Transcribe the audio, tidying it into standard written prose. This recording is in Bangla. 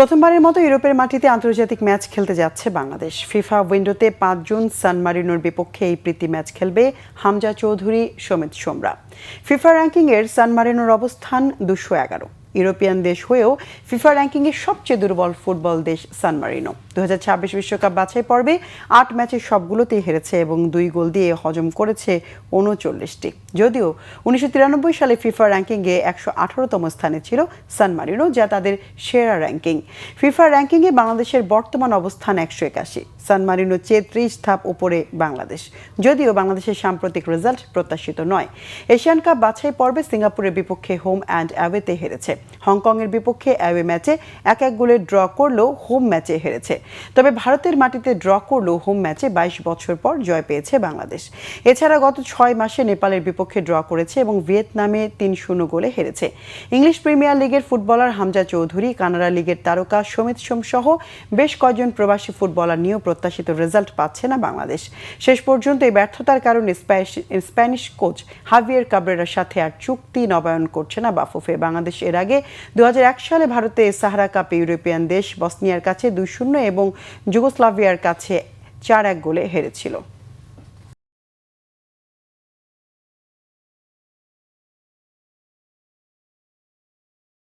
প্রথমবারের মতো ইউরোপের মাটিতে আন্তর্জাতিক ম্যাচ খেলতে যাচ্ছে বাংলাদেশ। ফিফা উইন্ডোতে ৫ জুন সান মারিনোর বিপক্ষে এই প্রীতি ম্যাচ খেলবে হামজা চৌধুরী, সমিত সোমরা। ফিফা র্যাঙ্কিংয়ের সান মারিনোর অবস্থান ২১১। ইউরোপিয়ান দেশ হয়েও ফিফা র্যাঙ্কিংয়ে সবচেয়ে দুর্বল ফুটবল দেশ সান মারিনো। ২০২৬ বিশ্বকাপ বাছাই পর্বে ৮ ম্যাচের সবগুলোতেই হেরেছে এবং ২ গোল দিয়ে হজম করেছে ৩৯টি। যদিও ১৯৯৩ সালে ফিফা র্যাঙ্কিংয়ে ১১৮তম স্থানে ছিল সান মারিনো, যা তাদের সেরা র্যাঙ্কিং। ফিফা র্যাঙ্কিংয়ে বাংলাদেশের বর্তমান অবস্থান ১৮১। সান মারিনো চেয়ে ৩০ ধাপ উপরে বাংলাদেশ। যদিও বাংলাদেশের সাম্প্রতিক রেজাল্ট প্রত্যাশিত নয়। এশিয়ান কাপ বাছাই পর্বে সিঙ্গাপুরের বিপক্ষে হোম অ্যান্ড অ্যাওয়েতে হেরেছে। হংকংয়ের বিপক্ষে অ্যাওয়ে ম্যাচে ১-১ গোলে ড্র করলেও হোম ম্যাচে হেরেছে। তবে ভারতের মাটিতে ড্র করলেও হোম ম্যাচে ২২ বছর পর জয় পেয়েছে বাংলাদেশ। এছাড়া গত ৬ মাসে নেপালের বিপক্ষে ড্র করেছে এবং ভিয়েতনামে ৩-০ গোলে হেরেছে। ইংলিশ প্রিমিয়ার লিগের ফুটবলার হামজা চৌধুরী, কানাডা লিগের তারকা সমিত সোম সহ বেশ কয়েকজন প্রবাসী ফুটবলার নিয়েও প্রত্যাশিত রেজাল্ট পাচ্ছে না বাংলাদেশ। শেষ পর্যন্ত এই ব্যর্থতার কারণে স্প্যানিশ কোচ হাভিয়ের কাবরেরার সাথে আর চুক্তি নবায়ন করছে না বাফুফে। বাংলাদেশ এর আগে ২০০১ সালে ভারতে সাহারা কাপে ইউরোপিয়ান দেশ বসনিয়ার কাছে ২-০ এবং যুগোস্লাভিয়ার কাছে ৪-১ গোলে হেরেছিল।